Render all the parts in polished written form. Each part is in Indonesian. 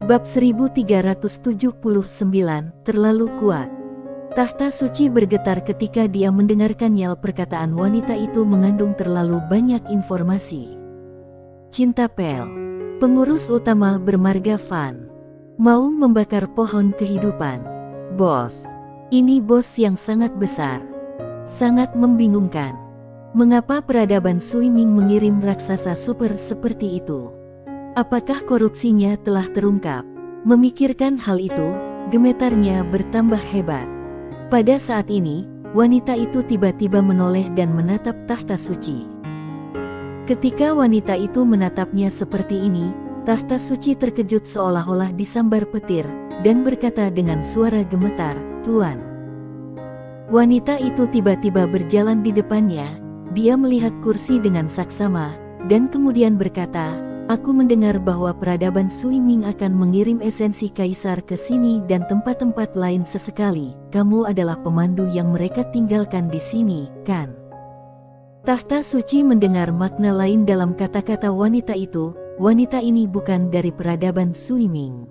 Bab 1379, terlalu kuat. Tahta suci bergetar ketika dia mendengarkan perkataan wanita itu mengandung terlalu banyak informasi. Cinta Pel, pengurus utama bermarga Van, mau membakar pohon kehidupan. Bos, ini bos yang sangat besar. Sangat membingungkan. Mengapa peradaban Suiming mengirim raksasa super seperti itu? Apakah korupsinya telah terungkap? Memikirkan hal itu, gemetarnya bertambah hebat. Pada saat ini, wanita itu tiba-tiba menoleh dan menatap tahta suci. Ketika wanita itu menatapnya seperti ini, tahta suci terkejut seolah-olah disambar petir, dan berkata dengan suara gemetar, "Tuan." Wanita itu tiba-tiba berjalan di depannya, dia melihat kursi dengan saksama, dan kemudian berkata, "Aku mendengar bahwa peradaban Suiming akan mengirim esensi kaisar ke sini dan tempat-tempat lain sesekali. Kamu adalah pemandu yang mereka tinggalkan di sini, kan?" Tahta suci mendengar makna lain dalam kata-kata wanita itu. Wanita ini bukan dari peradaban Suiming.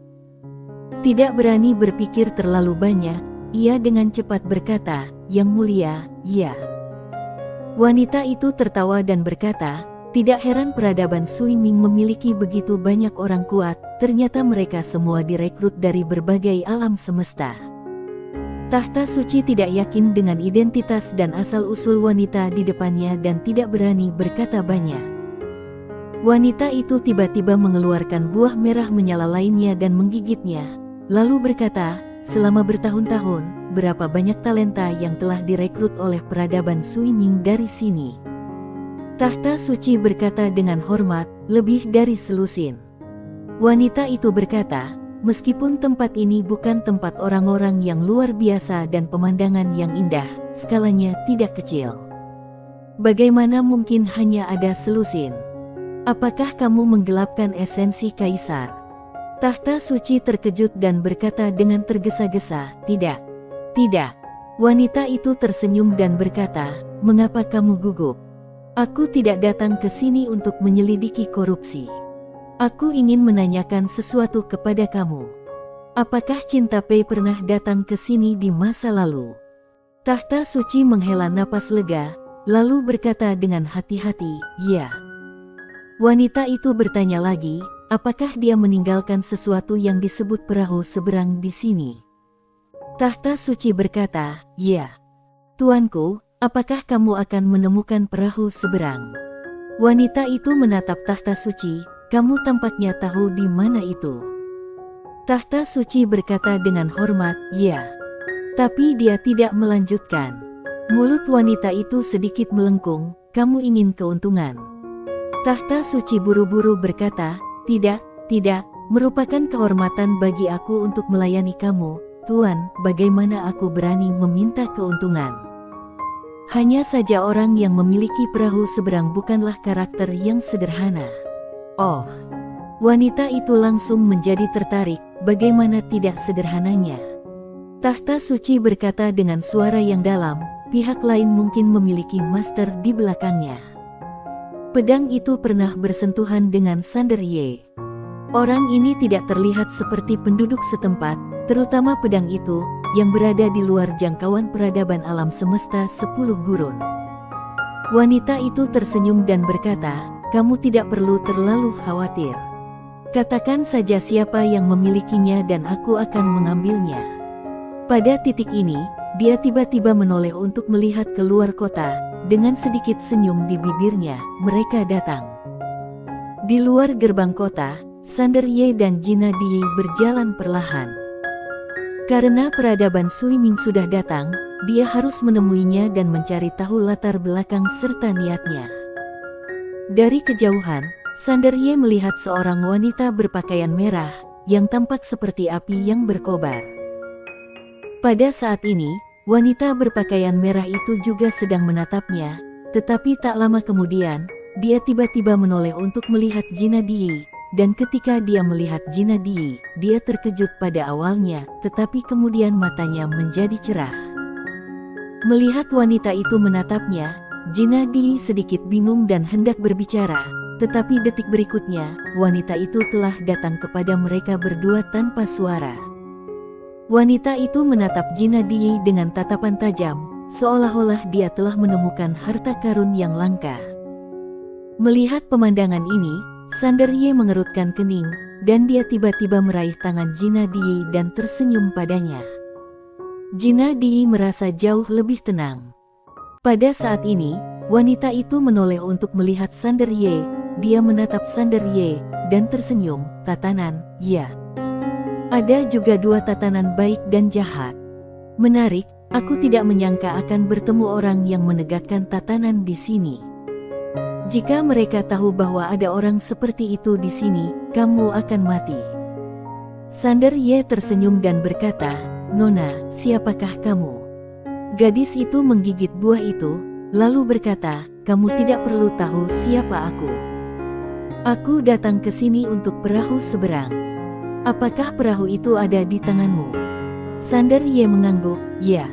Tidak berani berpikir terlalu banyak, ia dengan cepat berkata, "Yang mulia, ya." Wanita itu tertawa dan berkata, "Tidak heran peradaban Suiming memiliki begitu banyak orang kuat, ternyata mereka semua direkrut dari berbagai alam semesta." Tahta suci tidak yakin dengan identitas dan asal-usul wanita di depannya dan tidak berani berkata banyak. Wanita itu tiba-tiba mengeluarkan buah merah menyala lainnya dan menggigitnya, lalu berkata, "Selama bertahun-tahun, berapa banyak talenta yang telah direkrut oleh peradaban Suiming dari sini?" Tahta suci berkata dengan hormat, "Lebih dari selusin." Wanita itu berkata, "Meskipun tempat ini bukan tempat orang-orang yang luar biasa dan pemandangan yang indah, skalanya tidak kecil. Bagaimana mungkin hanya ada selusin? Apakah kamu menggelapkan esensi kaisar?" Tahta suci terkejut dan berkata dengan tergesa-gesa, "Tidak. Tidak." Wanita itu tersenyum dan berkata, "Mengapa kamu gugup? Aku tidak datang ke sini untuk menyelidiki korupsi. Aku ingin menanyakan sesuatu kepada kamu. Apakah Cinta Pei pernah datang ke sini di masa lalu?" Tahta suci menghela napas lega, lalu berkata dengan hati-hati, "Ya." Wanita itu bertanya lagi, "Apakah dia meninggalkan sesuatu yang disebut perahu seberang di sini?" Tahta suci berkata, "Ya." "Tuanku, apakah kamu akan menemukan perahu seberang?" Wanita itu menatap tahta suci, "Kamu tampaknya tahu di mana itu." Tahta suci berkata dengan hormat, "Ya." Tapi dia tidak melanjutkan. Mulut wanita itu sedikit melengkung, "Kamu ingin keuntungan." Tahta suci buru-buru berkata, "Tidak, tidak, merupakan kehormatan bagi aku untuk melayani kamu, Tuan. Bagaimana aku berani meminta keuntungan? Hanya saja orang yang memiliki perahu seberang bukanlah karakter yang sederhana." Oh, wanita itu langsung menjadi tertarik, bagaimana tidak sederhananya? Tahta suci berkata dengan suara yang dalam, "Pihak lain mungkin memiliki master di belakangnya." Pedang itu pernah bersentuhan dengan Sander Ye. Orang ini tidak terlihat seperti penduduk setempat, terutama pedang itu, yang berada di luar jangkauan peradaban alam semesta 10 gurun. Wanita itu tersenyum dan berkata, "Kamu tidak perlu terlalu khawatir. Katakan saja siapa yang memilikinya dan aku akan mengambilnya." Pada titik ini, dia tiba-tiba menoleh untuk melihat keluar kota. Dengan sedikit senyum di bibirnya, mereka datang. Di luar gerbang kota, Sander Ye dan Jina Di berjalan perlahan. Karena peradaban Suiming sudah datang, dia harus menemuinya dan mencari tahu latar belakang serta niatnya. Dari kejauhan, Sander Ye melihat seorang wanita berpakaian merah, yang tampak seperti api yang berkobar. Pada saat ini, wanita berpakaian merah itu juga sedang menatapnya, tetapi tak lama kemudian, dia tiba-tiba menoleh untuk melihat Jina Di, dan ketika dia melihat Jina Di, dia terkejut pada awalnya, tetapi kemudian matanya menjadi cerah. Melihat wanita itu menatapnya, Jina Di sedikit bingung dan hendak berbicara, Tetapi detik berikutnya, wanita itu telah datang kepada mereka berdua tanpa suara. Wanita itu menatap Jina Di dengan tatapan tajam, seolah-olah dia telah menemukan harta karun yang langka. Melihat pemandangan ini, Sander Ye mengerutkan kening, dan dia tiba-tiba meraih tangan Jina Di dan tersenyum padanya. Jina Di merasa jauh lebih tenang. Pada saat ini, wanita itu menoleh untuk melihat Sander Ye. Dia menatap Sander Ye dan tersenyum. Tatanan, ya. Ada juga dua tatanan baik dan jahat. Menarik, aku tidak menyangka akan bertemu orang yang menegakkan tatanan di sini. Jika mereka tahu bahwa ada orang seperti itu di sini, kamu akan mati. Sander Ye tersenyum dan berkata, "Nona, siapakah kamu?" Gadis itu menggigit buah itu, lalu berkata, "Kamu tidak perlu tahu siapa aku. Aku datang ke sini untuk perahu seberang. Apakah perahu itu ada di tanganmu?" Sander Ye mengangguk, "Ya."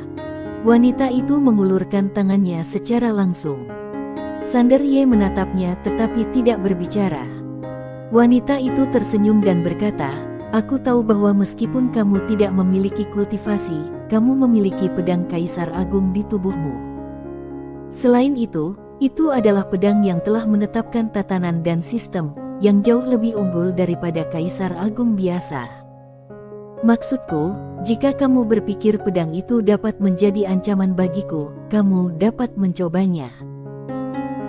Wanita itu mengulurkan tangannya secara langsung. Sander Ye menatapnya tetapi tidak berbicara. Wanita itu tersenyum dan berkata, "Aku tahu bahwa meskipun kamu tidak memiliki kultivasi, kamu memiliki pedang Kaisar Agung di tubuhmu. Selain itu adalah pedang yang telah menetapkan tatanan dan sistem, yang jauh lebih unggul daripada Kaisar Agung biasa. Maksudku, jika kamu berpikir pedang itu dapat menjadi ancaman bagiku, kamu dapat mencobanya."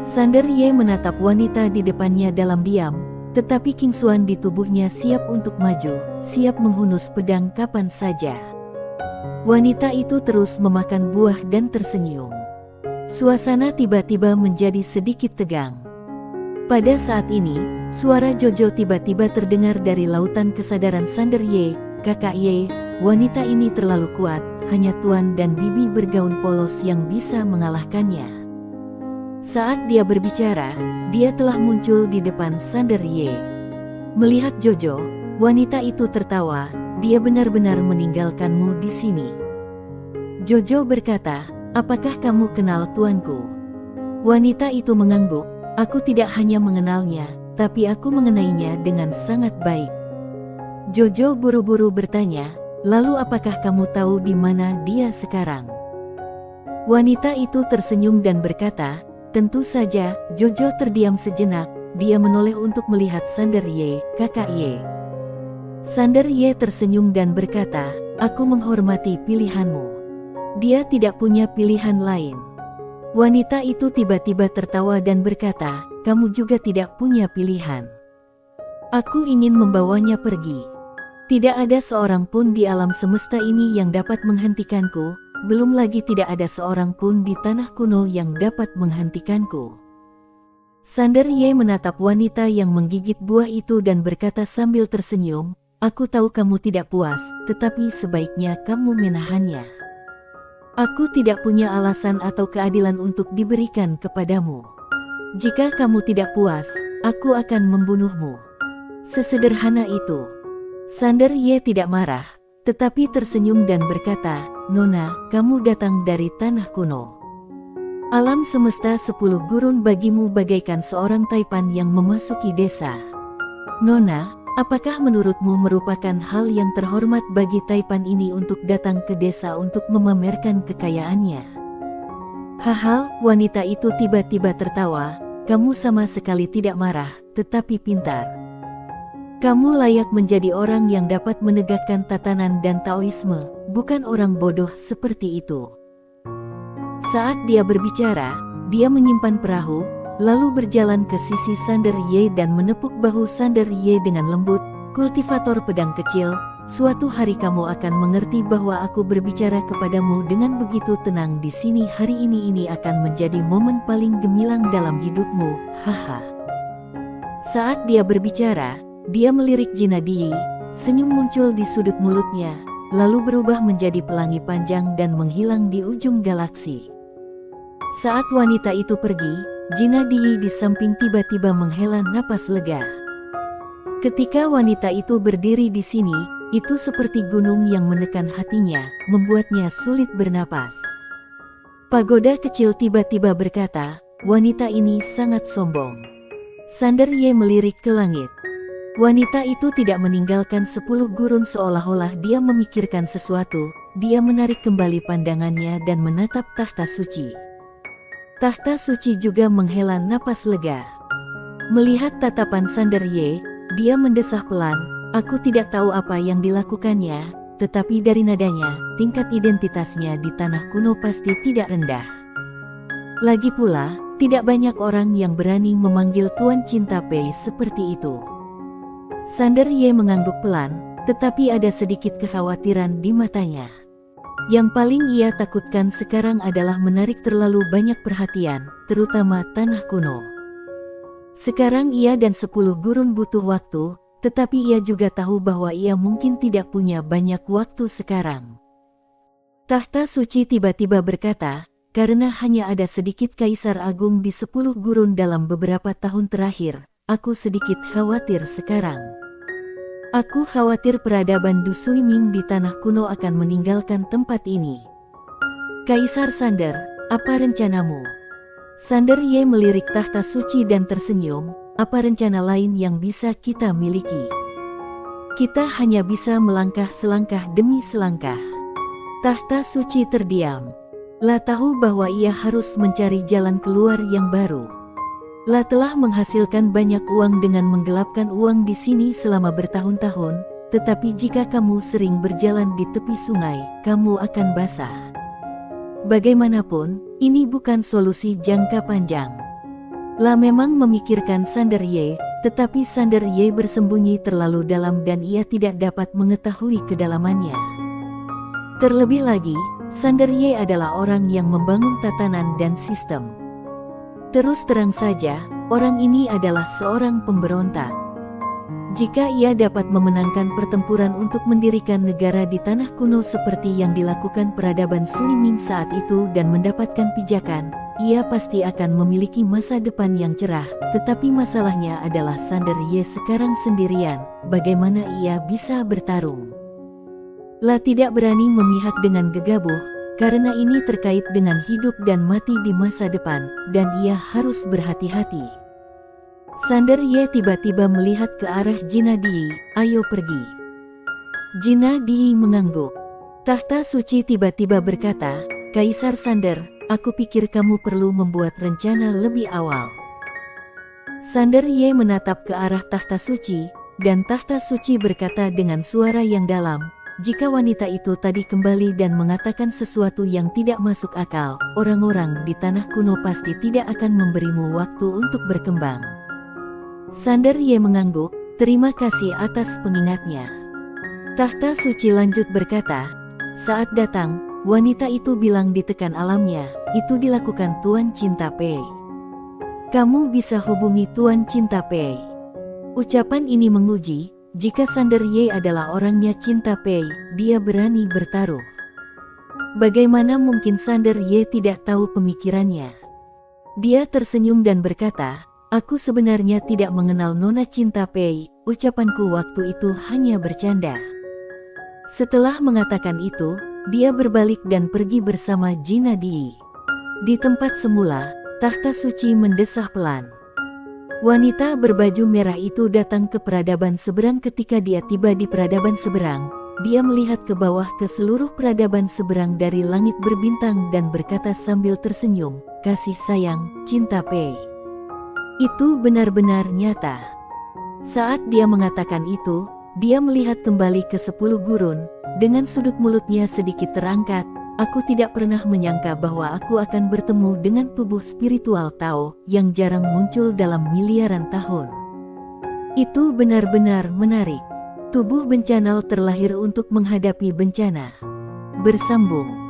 Sander Ye menatap wanita di depannya dalam diam, tetapi kingsuan di tubuhnya siap untuk maju, siap menghunus pedang kapan saja. Wanita itu terus memakan buah dan tersenyum. Suasana tiba-tiba menjadi sedikit tegang. Pada saat ini, suara Jojo tiba-tiba terdengar dari lautan kesadaran Sander Ye. "Kakak Ye, wanita ini terlalu kuat, hanya Tuan dan Bibi bergaun polos yang bisa mengalahkannya." Saat dia berbicara, dia telah muncul di depan Sander Ye. Melihat Jojo, wanita itu tertawa, "Dia benar-benar meninggalkanmu di sini." Jojo berkata, "Apakah kamu kenal tuanku?" Wanita itu mengangguk, "Aku tidak hanya mengenalnya, tapi aku mengenainya dengan sangat baik." Jojo buru-buru bertanya, "Lalu apakah kamu tahu di mana dia sekarang?" Wanita itu tersenyum dan berkata, "Tentu saja." Jojo terdiam sejenak, dia menoleh untuk melihat Sander Ye. "Kakak Ye." Sander Ye tersenyum dan berkata, "Aku menghormati pilihanmu." Dia tidak punya pilihan lain. Wanita itu tiba-tiba tertawa dan berkata, "Kamu juga tidak punya pilihan. Aku ingin membawanya pergi. Tidak ada seorang pun di alam semesta ini yang dapat menghentikanku, belum lagi tidak ada seorang pun di tanah kuno yang dapat menghentikanku." Sander Ye menatap wanita yang menggigit buah itu dan berkata sambil tersenyum, "Aku tahu kamu tidak puas, tetapi sebaiknya kamu menahannya. Aku tidak punya alasan atau keadilan untuk diberikan kepadamu. Jika kamu tidak puas, aku akan membunuhmu. Sesederhana itu." Sander Ye tidak marah, tetapi tersenyum dan berkata, "Nona, kamu datang dari tanah kuno. Alam semesta 10 gurun bagimu bagaikan seorang taipan yang memasuki desa. Nona, apakah menurutmu merupakan hal yang terhormat bagi taipan ini untuk datang ke desa untuk memamerkan kekayaannya?" Hahal, wanita itu tiba-tiba tertawa, "Kamu sama sekali tidak marah, tetapi pintar. Kamu layak menjadi orang yang dapat menegakkan tatanan dan Taoisme, bukan orang bodoh seperti itu." Saat dia berbicara, dia menyimpan perahu, lalu berjalan ke sisi Sander Ye dan menepuk bahu Sander Ye dengan lembut. "Kultivator pedang kecil, suatu hari kamu akan mengerti bahwa aku berbicara kepadamu dengan begitu tenang di sini hari ini akan menjadi momen paling gemilang dalam hidupmu, haha." Saat dia berbicara, dia melirik Jina Di, senyum muncul di sudut mulutnya, lalu berubah menjadi pelangi panjang dan menghilang di ujung galaksi. Saat wanita itu pergi, Jina Di samping tiba-tiba menghela napas lega. Ketika wanita itu berdiri di sini, itu seperti gunung yang menekan hatinya, membuatnya sulit bernapas. Pagoda kecil tiba-tiba berkata, "Wanita ini sangat sombong. Sander Ye melirik ke langit. Wanita itu tidak meninggalkan 10 gurun seolah-olah dia memikirkan sesuatu. Dia menarik kembali pandangannya dan menatap tahta suci. Tahta suci juga menghela napas lega. Melihat tatapan Sander Ye, dia mendesah pelan, "Aku tidak tahu apa yang dilakukannya, tetapi dari nadanya, tingkat identitasnya di tanah kuno pasti tidak rendah. Lagi pula, tidak banyak orang yang berani memanggil Tuan Cinta Pei seperti itu." Sander Ye mengangguk pelan, tetapi ada sedikit kekhawatiran di matanya. Yang paling ia takutkan sekarang adalah menarik terlalu banyak perhatian, terutama tanah kuno. Sekarang ia dan 10 gurun butuh waktu, tetapi ia juga tahu bahwa ia mungkin tidak punya banyak waktu sekarang. Tahta suci tiba-tiba berkata, "Karena hanya ada sedikit kaisar agung di 10 gurun dalam beberapa tahun terakhir, aku sedikit khawatir sekarang. Aku khawatir peradaban Du Suiming di tanah kuno akan meninggalkan tempat ini." "Kaisar Sander, apa rencanamu?" Sander Ye melirik tahta suci dan tersenyum, "Apa rencana lain yang bisa kita miliki? Kita hanya bisa melangkah selangkah demi selangkah." Tahta suci terdiam. La tahu bahwa ia harus mencari jalan keluar yang baru. La telah menghasilkan banyak uang dengan menggelapkan uang di sini selama bertahun-tahun, tetapi jika kamu sering berjalan di tepi sungai, kamu akan basah. Bagaimanapun, ini bukan solusi jangka panjang. La memang memikirkan Sander Ye, tetapi Sander Ye bersembunyi terlalu dalam dan ia tidak dapat mengetahui kedalamannya. Terlebih lagi, Sander Ye adalah orang yang membangun tatanan dan sistem. Terus terang saja, orang ini adalah seorang pemberontak. Jika ia dapat memenangkan pertempuran untuk mendirikan negara di tanah kuno seperti yang dilakukan peradaban Suiming saat itu dan mendapatkan pijakan, ia pasti akan memiliki masa depan yang cerah. Tetapi masalahnya adalah Sander Ye sekarang sendirian, bagaimana ia bisa bertarung? La tidak berani memihak dengan gegabah, karena ini terkait dengan hidup dan mati di masa depan, dan ia harus berhati-hati. Sander Ye tiba-tiba melihat ke arah Jina Di, "Ayo pergi." Jina Di mengangguk. Tahta suci tiba-tiba berkata, "Kaisar Sander, aku pikir kamu perlu membuat rencana lebih awal." Sander Ye menatap ke arah tahta suci, dan tahta suci berkata dengan suara yang dalam, "Jika wanita itu tadi kembali dan mengatakan sesuatu yang tidak masuk akal, orang-orang di tanah kuno pasti tidak akan memberimu waktu untuk berkembang." Sander Ye mengangguk, "Terima kasih atas pengingatnya." Tahta suci lanjut berkata, "Saat datang, wanita itu bilang ditekan alamnya, itu dilakukan Tuan Cinta Pei. Kamu bisa hubungi Tuan Cinta Pei." Ucapan ini menguji, jika Sander Ye adalah orangnya Cinta Pei, dia berani bertaruh. Bagaimana mungkin Sander Ye tidak tahu pemikirannya? Dia tersenyum dan berkata, "Aku sebenarnya tidak mengenal Nona Cinta Pei, ucapanku waktu itu hanya bercanda." Setelah mengatakan itu, dia berbalik dan pergi bersama Jina Di. Di tempat semula, tahta suci mendesah pelan. Wanita berbaju merah itu datang ke peradaban seberang. Ketika dia tiba di peradaban seberang, dia melihat ke bawah ke seluruh peradaban seberang dari langit berbintang dan berkata sambil tersenyum, "Kasih sayang, Cinta Pei. Itu benar-benar nyata." Saat dia mengatakan itu, dia melihat kembali ke 10 gurun, dengan sudut mulutnya sedikit terangkat. "Aku tidak pernah menyangka bahwa aku akan bertemu dengan tubuh spiritual Tao, yang jarang muncul dalam miliaran tahun. Itu benar-benar menarik. Tubuh bencana terlahir untuk menghadapi bencana." Bersambung.